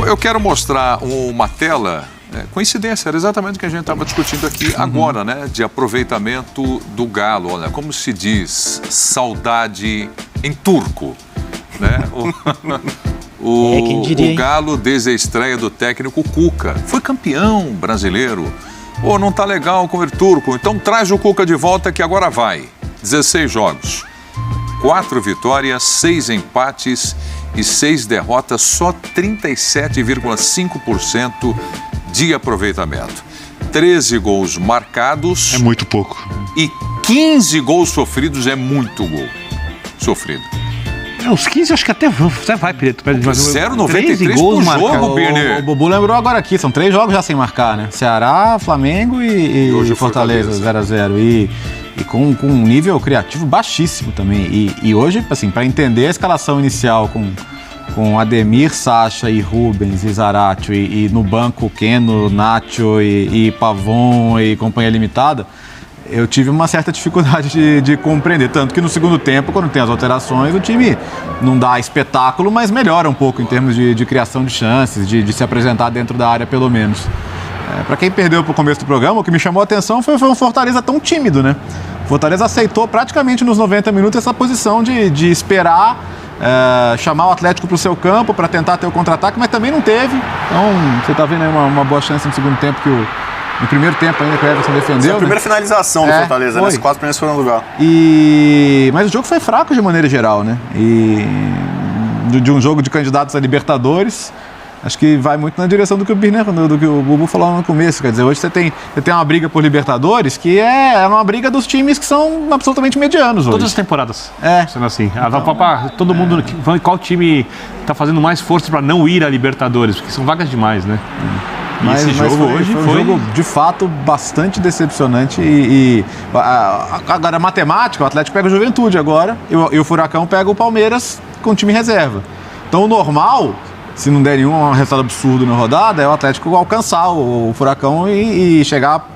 Eu quero mostrar uma tela, coincidência, era exatamente o que a gente estava discutindo aqui agora, né? De aproveitamento do Galo. Olha, como se diz saudade em turco, né? Quem diria, o Galo, desde a estreia do técnico Cuca, foi campeão brasileiro. Pô, não tá legal com o turco, então traz o Cuca de volta que agora vai. 16 jogos, 4 vitórias, 6 empates e 6 derrotas, só 37,5% de aproveitamento. 13 gols marcados. É muito pouco. E 15 gols sofridos, é muito gol sofrido. Os 15 acho que até vai, Preto. 0,93 por jogo, Birner. O Bubu lembrou agora aqui, são 3 jogos já sem marcar, né? Ceará, Flamengo e hoje Fortaleza 0-0. E com um nível criativo baixíssimo também. E hoje, assim, para entender a escalação inicial com Ademir, Sacha e Rubens e Zaratio e no banco Keno, Nacho e Pavon e companhia limitada, eu tive uma certa dificuldade de compreender. Tanto que no segundo tempo, quando tem as alterações, o time não dá espetáculo, mas melhora um pouco em termos de criação de chances, de se apresentar dentro da área pelo menos. Para quem perdeu pro começo do programa, o que me chamou a atenção foi um Fortaleza tão tímido, né? O Fortaleza aceitou praticamente nos 90 minutos essa posição de esperar, chamar o Atlético para o seu campo para tentar ter o contra-ataque, mas também não teve. Então, você está vendo aí uma boa chance no segundo tempo no primeiro tempo ainda que o Everson defendeu. A primeira finalização do Fortaleza, né? As 4 primeiras foram no lugar. Mas o jogo foi fraco de maneira geral, né? De um jogo de candidatos a Libertadores, acho que vai muito na direção do que o Bubu falou no começo. Quer dizer, hoje você tem uma briga por Libertadores que é uma briga dos times que são absolutamente medianos hoje. Todas as temporadas. Sendo assim. Todo mundo. Qual time está fazendo mais força para não ir à Libertadores? Porque são vagas demais, né? Mas esse jogo hoje foi um jogo, de fato, bastante decepcionante. Agora, matemática, o Atlético pega o Juventude agora e o Furacão pega o Palmeiras com time reserva. Então, o normal, se não der nenhum resultado absurdo na rodada, é o Atlético alcançar o Furacão e chegar,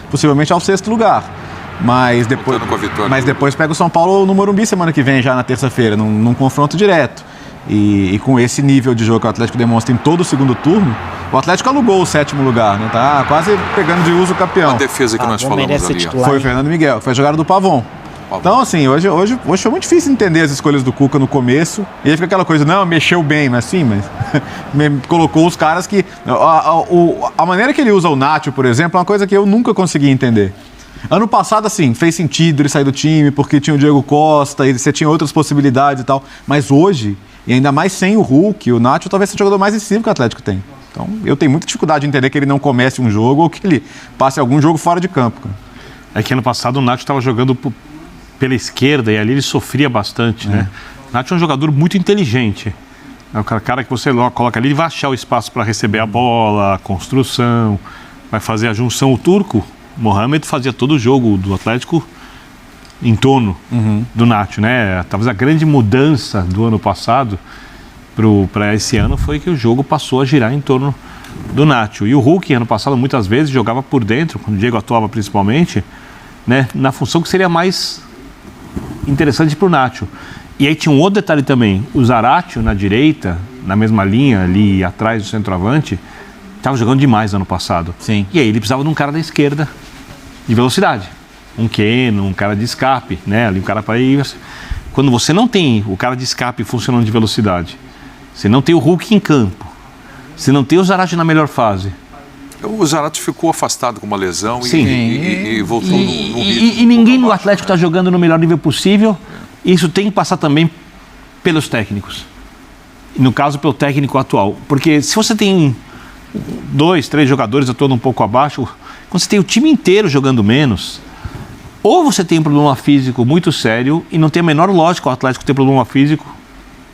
possivelmente, ao 6º lugar. Mas depois pega o São Paulo no Morumbi semana que vem, já na terça-feira, num confronto direto. E com esse nível de jogo que o Atlético demonstra em todo o segundo turno, o Atlético alugou o 7º lugar, né? Tá quase pegando de uso o campeão. A defesa que nós falamos ali. Foi o Fernando Miguel, foi a jogada do Pavon. Então, assim, hoje foi muito difícil entender as escolhas do Cuca no começo. E aí fica aquela coisa, não, mexeu bem, mas colocou os caras que... A maneira que ele usa o Nacho, por exemplo, é uma coisa que eu nunca consegui entender. Ano passado, assim, fez sentido ele sair do time, porque tinha o Diego Costa, e você tinha outras possibilidades e tal. Mas hoje, e ainda mais sem o Hulk, o Nacho talvez seja o jogador mais incisivo que o Atlético tem. Então, eu tenho muita dificuldade de entender que ele não comece um jogo ou que ele passe algum jogo fora de campo, cara. É que ano passado o Nacho estava jogando pela esquerda e ali ele sofria bastante, né? O Nacho é um jogador muito inteligente. É o cara que você coloca ali, ele vai achar o espaço para receber a bola, a construção, vai fazer a junção. O turco, Mohamed, fazia todo o jogo do Atlético em torno do Nacho, né? Talvez a grande mudança do ano passado para esse ano foi que o jogo passou a girar em torno do Nacho. E o Hulk, ano passado, muitas vezes jogava por dentro, quando o Diego atuava principalmente, né? Na função que seria mais interessante para o Nacho. E aí tinha um outro detalhe também, o Zaratio na direita, na mesma linha ali atrás do centroavante, estava jogando demais ano passado. Sim. E aí ele precisava de um cara da esquerda de velocidade, um Keno, um cara de escape, né? Ali um cara para ir. Quando você não tem o cara de escape funcionando de velocidade, você não tem o Hulk em campo, você não tem o Zaratio na melhor fase. O Zaratio ficou afastado com uma lesão e voltou no ritmo. E ninguém no Atlético está jogando no melhor nível possível. Isso tem que passar também pelos técnicos. No caso, pelo técnico atual. Porque se você tem 2, 3 jogadores atuando um pouco abaixo, quando você tem o time inteiro jogando menos, ou você tem um problema físico muito sério e não tem a menor lógica o Atlético ter problema físico.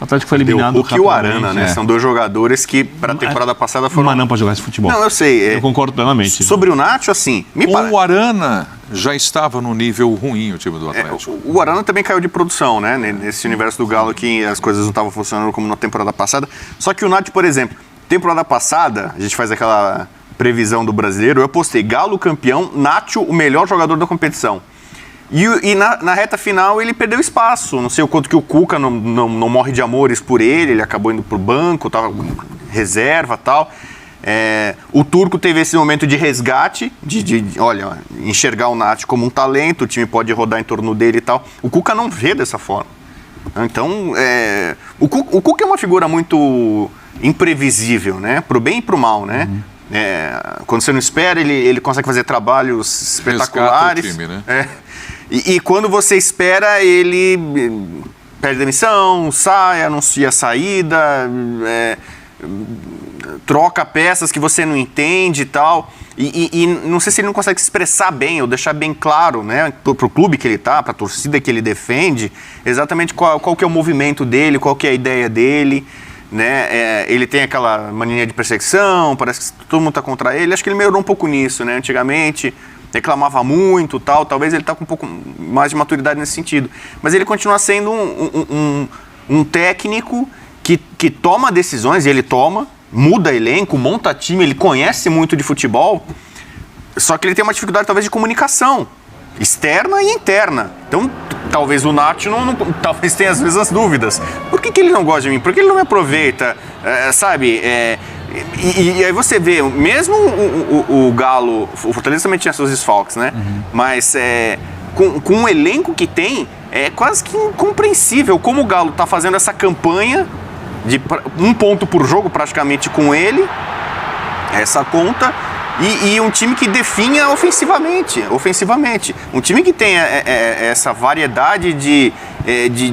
O Atlético foi eliminado. O Hulk e o Arana, né? São 2 jogadores que, para a temporada passada, foram... Mas não para jogar esse futebol. Não, eu sei. Eu concordo plenamente. Sobre o Nacho, assim... O Arana já estava no nível ruim, o time do Atlético. O Arana também caiu de produção, né? Nesse universo do Galo que as coisas não estavam funcionando como na temporada passada. Só que o Nacho, por exemplo, temporada passada, a gente faz aquela previsão do brasileiro, eu postei Galo campeão, Nacho o melhor jogador da competição. E na reta final ele perdeu espaço. Não sei o quanto que o Cuca não morre de amores por ele acabou indo pro banco, tava reserva e tal. O Turco teve esse momento de resgate, olha, enxergar o Nath como um talento, o time pode rodar em torno dele e tal. O Cuca não vê dessa forma. Então, o Cuca é uma figura muito imprevisível, né? Pro bem e pro mal, né? Quando você não espera, ele consegue fazer trabalhos espetaculares. Resgata o time, né? E quando você espera, ele perde demissão, sai, anuncia a saída, troca peças que você não entende e tal. E não sei se ele não consegue se expressar bem ou deixar bem claro, né, pro clube que ele tá, pra torcida que ele defende, exatamente qual que é o movimento dele, qual que é a ideia dele, né? Ele tem aquela mania de perseguição, parece que todo mundo tá contra ele. Acho que ele melhorou um pouco nisso, né? Antigamente reclamava muito, tal. Talvez ele tá com um pouco mais de maturidade nesse sentido. Mas ele continua sendo um técnico que toma decisões, e ele muda elenco, monta time, ele conhece muito de futebol, só que ele tem uma dificuldade talvez de comunicação, externa e interna. Então, talvez o Nacho talvez tenha às vezes as dúvidas. Por que ele não gosta de mim? Por que ele não me aproveita? Sabe? E aí você vê, mesmo o Galo, o Fortaleza também tinha seus desfalques, né? Mas com o elenco que tem, é quase que incompreensível como o Galo está fazendo essa campanha de 1 ponto por jogo praticamente com ele, essa conta, e um time que definha ofensivamente. Um time que tem essa variedade de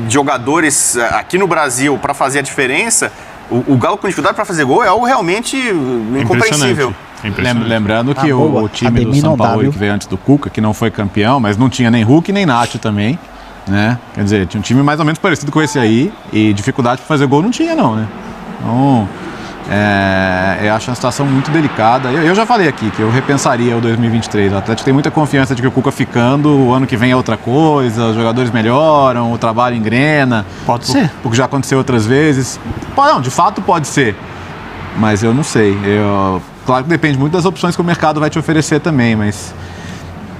jogadores aqui no Brasil para fazer a diferença. O Galo com dificuldade para fazer gol é algo realmente incompreensível. Lembrando que o time do São Paulo que veio antes do Cuca, que não foi campeão, mas não tinha nem Hulk nem Nacho também, né? Quer dizer, tinha um time mais ou menos parecido com esse aí, e dificuldade para fazer gol não tinha não, né? Então, eu acho uma situação muito delicada. Eu já falei aqui que eu repensaria o 2023. O Atlético tem muita confiança de que o Cuca ficando, o ano que vem é outra coisa, os jogadores melhoram, o trabalho engrena. Pode ser. Porque já aconteceu outras vezes. Não, de fato pode ser, mas eu não sei. Claro que depende muito das opções que o mercado vai te oferecer também, mas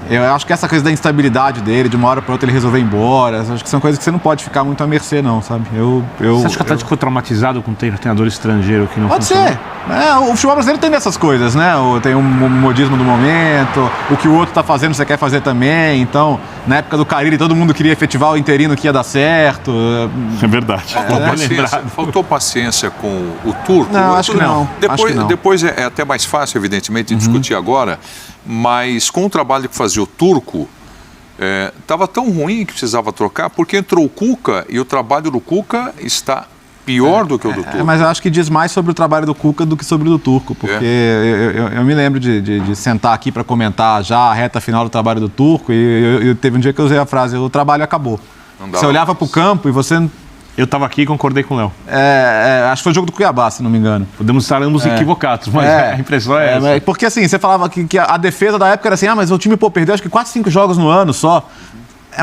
eu acho que essa coisa da instabilidade dele, de uma hora para outra ele resolver ir embora, acho que são coisas que você não pode ficar muito à mercê, não, sabe? Você acha que o Atlético ficou traumatizado com o treinador estrangeiro que não funciona? Pode ser. O futebol brasileiro tem dessas coisas, né? Tem um modismo do momento, o que o outro tá fazendo você quer fazer também. Então, na época do Carille, todo mundo queria efetivar o interino que ia dar certo. É verdade. Faltou paciência com o Turco? Não, acho que não. Depois é até mais fácil, evidentemente, de discutir agora, mas com o trabalho que fazia o Turco, estava tão ruim que precisava trocar, porque entrou o Cuca e o trabalho do Cuca está pior do que o do Turco. Mas eu acho que diz mais sobre o trabalho do Cuca do que sobre o do Turco, porque eu me lembro de sentar aqui para comentar já a reta final do trabalho do Turco, e teve um dia que eu usei a frase: o trabalho acabou. Você olhava para o campo e você... Eu estava aqui e concordei com o Léo. Acho que foi o jogo do Cuiabá, se não me engano. Podemos estar ambos equivocados, mas a impressão é essa. Porque assim, você falava que a defesa da época era assim, mas o time perdeu acho que 4, 5 jogos no ano só.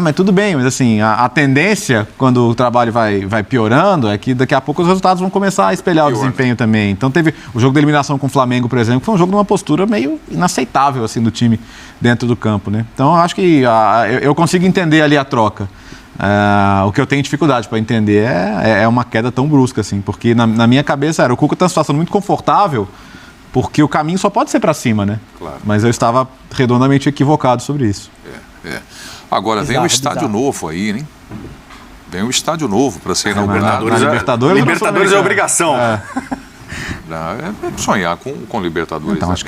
Mas tudo bem, mas assim, a tendência, quando o trabalho vai piorando, é que daqui a pouco os resultados vão começar a espelhar o desempenho também. Então teve o jogo da eliminação com o Flamengo, por exemplo, que foi um jogo de uma postura meio inaceitável, assim, do time dentro do campo, né? Então eu acho que eu consigo entender ali a troca. O que eu tenho dificuldade para entender é uma queda tão brusca, assim, porque na minha cabeça o Cuca está numa situação muito confortável, porque o caminho só pode ser para cima, né? Claro. Mas eu estava redondamente equivocado sobre isso. Agora vem um estádio novo aí, hein? Vem um estádio novo para ser inaugurado. Libertadores é obrigação. É sonhar com Libertadores. Então, acho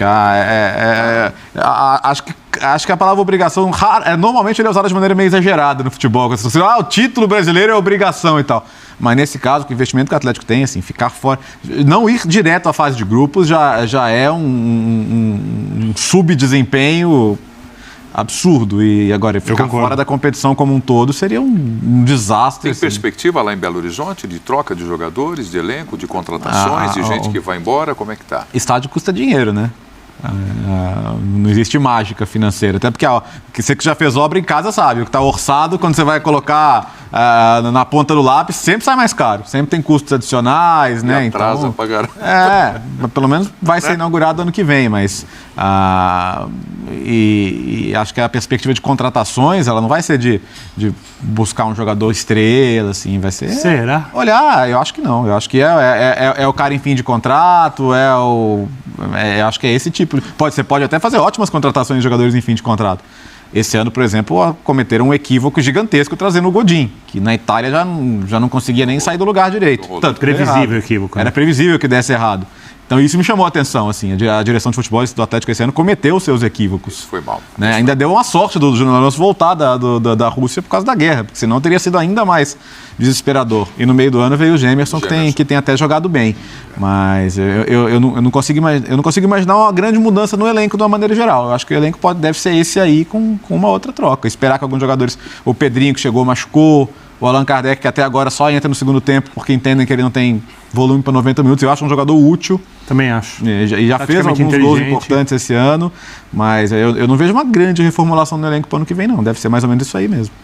que a palavra obrigação normalmente ele é usada de maneira meio exagerada no futebol. O título brasileiro é obrigação e tal. Mas nesse caso, com o investimento que o Atlético tem, assim, ficar fora, não ir direto à fase de grupos já é um subdesempenho absurdo. E agora, ficar fora da competição como um todo seria um desastre. Tem perspectiva lá em Belo Horizonte de troca de jogadores, de elenco, de contratações, de gente que vai embora? Como é que tá? Estádio custa dinheiro, né? Não existe mágica financeira. Até porque você que já fez obra em casa sabe, o que está orçado, quando você vai colocar na ponta do lápis, sempre sai mais caro. Sempre tem custos adicionais, né? Atrasa Então, pra caramba. mas pelo menos vai ser inaugurado ano que vem, mas e acho que a perspectiva de contratações, ela não vai ser de buscar um jogador estrela, assim, vai ser... Será? Olha, eu acho que não. Eu acho que é o cara em fim de contrato, acho que é esse tipo. Você pode até fazer ótimas contratações de jogadores em fim de contrato. Esse ano, por exemplo, cometeram um equívoco gigantesco trazendo o Godin, que na Itália já não conseguia nem sair do lugar direito. Tanto previsível o equívoco. Era previsível que desse errado. Então isso me chamou a atenção, assim, a direção de futebol do Atlético esse ano cometeu os seus equívocos. Foi mal. Né? Ainda deu uma sorte do Júnior Alonso voltar da Rússia por causa da guerra, porque senão teria sido ainda mais desesperador. E no meio do ano veio o Gemerson, que tem até jogado bem. Mas eu não consigo imaginar uma grande mudança no elenco de uma maneira geral. Eu acho que o elenco deve ser esse aí com uma outra troca. Esperar que alguns jogadores... O Pedrinho, que chegou, machucou. O Allan Kardec, que até agora só entra no segundo tempo porque entendem que ele não tem volume para 90 minutos. Eu acho um jogador útil. Também acho. E já fez alguns gols importantes esse ano. Mas eu não vejo uma grande reformulação no elenco para o ano que vem, não. Deve ser mais ou menos isso aí mesmo.